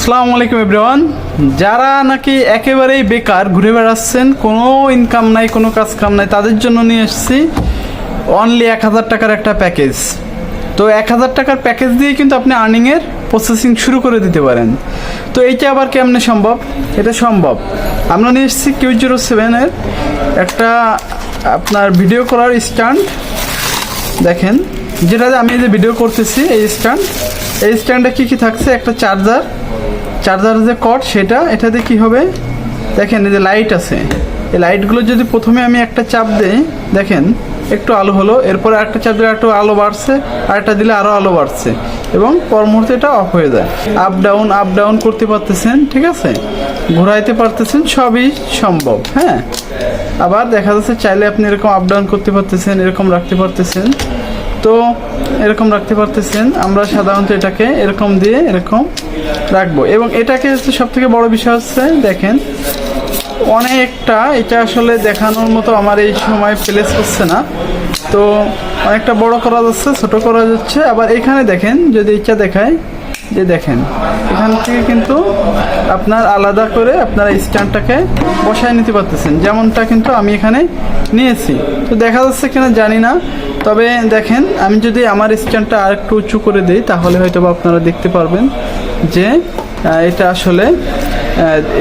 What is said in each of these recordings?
আসসালামু আলাইকুম এভরিওয়ান। যারা নাকি একেবারেই বেকার ঘুরে বেড়াচ্ছেন, কোনো ইনকাম নাই, কোনো কাজ কাম নাই, তাদের জন্য নিয়ে এসেছি অনলি 1000 টাকার একটা প্যাকেজ। তো 1000 টাকার প্যাকেজ দিয়ে কিন্তু আপনি আর্নিংয়ের প্রসেসিং শুরু করে দিতে পারেন। তো এইটা আবার কেমনে সম্ভব? এটা সম্ভব। আমরা নিয়ে এসেছি Q07-এর একটা আপনার ভিডিও করার স্ট্যান্ড। দেখেন, যেটাতে আমি যে ভিডিও করতেছি এই স্ট্যান্ডে কী কী থাকছে, একটা চার্জার যে কর্ড সেটা, এটাতে কি হবে দেখেন, এই যে লাইট আছে, এই লাইটগুলো যদি প্রথমে আমি একটা চাপ দিই, দেখেন একটু আলো হলো, এরপরে একটা চাপ দিলে একটু আলো বাড়ছে, আর একটা দিলে আরও আলো বাড়ছে, এবং পর মুহূর্তে এটা অফ হয়ে যায়। আপ ডাউন করতে পারতেছেন, ঠিক আছে, ঘোরাইতে পারতেছেন, সবই সম্ভব। হ্যাঁ, আবার দেখা যাচ্ছে চাইলে আপনি এরকম আপ ডাউন করতে পারতেছেন, এরকম রাখতে পারতেছেন। তো এরকম রাখতে পারতেছেন। আমরা সাধারণত এটাকে এরকম দিয়ে এরকম রাখবো, এবং এটাকে হচ্ছে সব থেকে বড় বিষয় হচ্ছে, দেখেন অনেকটা, এটা আসলে দেখানোর মতো আমার এই সময় প্লেস হচ্ছে না, তো অনেকটা বড় করা যাচ্ছে, ছোট করা যাচ্ছে। আবার এখানে দেখেন, যদি ইচ্ছা দেখায়, যে দেখেন এখান থেকে কিন্তু আপনার আলাদা করে আপনারা স্ট্যান্ডটাকে বসায় নিতে পারতেছেন, যেমনটা কিন্তু আমি এখানে নিয়েছি। তো দেখা যাচ্ছে কিনা জানি না, তবে দেখেন আমি যদি আমার স্ট্যান্ডটা আর একটু উঁচু করে দিই, তাহলে হয়তো বা আপনারা দেখতে পারবেন যে এটা আসলে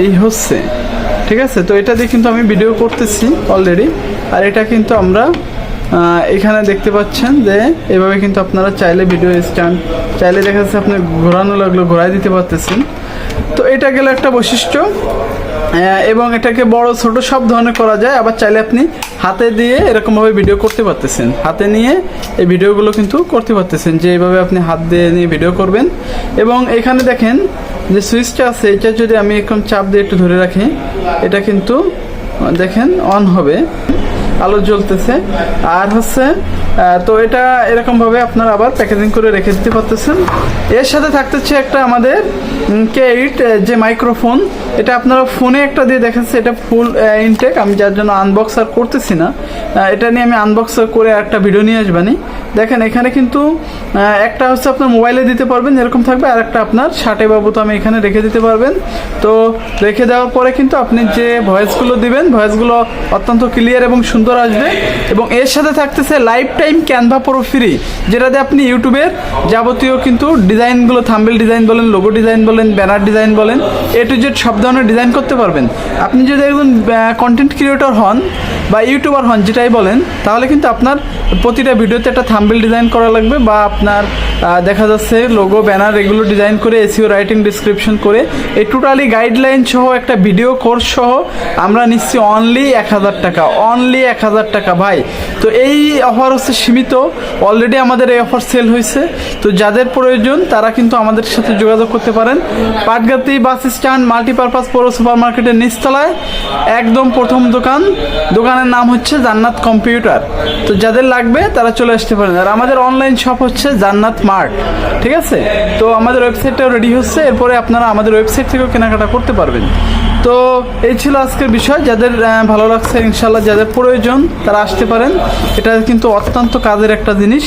এই হচ্ছে, ঠিক আছে। তো এটা দিয়ে কিন্তু আমি ভিডিও করতেছি অলরেডি, আর এটা কিন্তু আমরা এখানে দেখতে পাচ্ছেন যে এভাবে কিন্তু আপনারা চাইলে ভিডিও স্ট্যান্ড চাইলে দেখা যাচ্ছে আপনি ঘোরানো লাগলো ঘোরাই দিতে পারতেছেন। তো এটা গেল একটা বৈশিষ্ট্য, এবং এটাকে বড় ছোট সব ধরনের করা যায়। আবার চাইলে আপনি হাতে দিয়ে এরকমভাবে ভিডিও করতে পারতেছেন, হাতে নিয়ে এই ভিডিওগুলো কিন্তু করতে পারতেছেন, যে এইভাবে আপনি হাত দিয়ে নিয়ে ভিডিও করবেন। এবং এখানে দেখেন যে সুইচটা আছে, এটা যদি আমি এরকম চাপ দিয়ে একটু ধরে রাখি, এটা কিন্তু দেখেন অন হবে, আলো জ্বলতেছে। আর হচ্ছে তো এটা এরকমভাবে আপনারা আবার প্যাকেজিং করে রেখে দিতে পারতেছেন। এর সাথে থাকতেছে একটা আমাদের K8 যে মাইক্রোফোন, এটা আপনারা ফোনে একটা দিয়ে দেখাচ্ছে, এটা ফুল ইনটেক, আমি যার জন্য আনবক্স আর করতেছি না, এটা নিয়ে আমি আনবক্স করে একটা ভিডিও নিয়ে আসবানি। দেখেন এখানে কিন্তু একটা হচ্ছে আপনার মোবাইলে দিতে পারবেন, এরকম থাকবে, আর একটা আপনার শার্টে বা বোতামে এখানে রেখে দিতে পারবেন। তো রেখে দেওয়ার পরে কিন্তু আপনি যে ভয়েসগুলো দিবেন, ভয়েসগুলো অত্যন্ত ক্লিয়ার এবং সুন্দর আসবে। এবং এর সাথে থাকতেছে life time Canva pro free, যেটাতে আপনি ইউটিউবের যাবতীয় কিন্তু ডিজাইনগুলো, থাম্বনেল ডিজাইন বলেন, লোগো ডিজাইন বলেন, ব্যানার ডিজাইন বলেন, A to Z সব ধরনের ডিজাইন করতে পারবেন। আপনি যদি একজন কন্টেন্ট ক্রিয়েটর হন বা ইউটিউবার হন, যেটাই বলেন, তাহলে কিন্তু আপনার প্রতিটা ভিডিওতে একটা থাম্বনেল ডিজাইন করা লাগবে, বা আপনার দেখা যাচ্ছে লোগো, ব্যানার, এগুলো ডিজাইন করে SEO রাইটিং ডিসক্রিপশন করে এই টোটালি গাইডলাইন সহ একটা ভিডিও কোর্স সহ আমরা নিচ্ছি অনলি 1000 টাকা, অনলি 1000 টাকা ভাই। তো এই অফার হচ্ছে সীমিত, অলরেডি আমাদের এই অফার সেল হয়েছে। তো যাদের প্রয়োজন তারা কিন্তু আমাদের সাথে যোগাযোগ করতে পারেন। পাটগাতি বাস স্ট্যান্ড মাল্টিপারপাস পৌর সুপার মার্কেটের নিচতলায় একদম প্রথম দোকানের নাম হচ্ছে জান্নাত কম্পিউটার। তো যাদের লাগবে তারা চলে আসতে পারেন। আর আমাদের অনলাইন শপ হচ্ছে জান্নাত মার্ট, ঠিক আছে। তো আমাদের ওয়েবসাইটটাও রেডি হচ্ছে, এরপরে আপনারা আমাদের ওয়েবসাইট থেকেও কেনাকাটা করতে পারবেন। তো এই ছিল আজকের বিষয়। যাদের ভালো লাগছে, ইনশাল্লাহ যাদের প্রয়োজন তারা আসতে পারেন। এটা কিন্তু অত্যন্ত কাজের একটা জিনিস।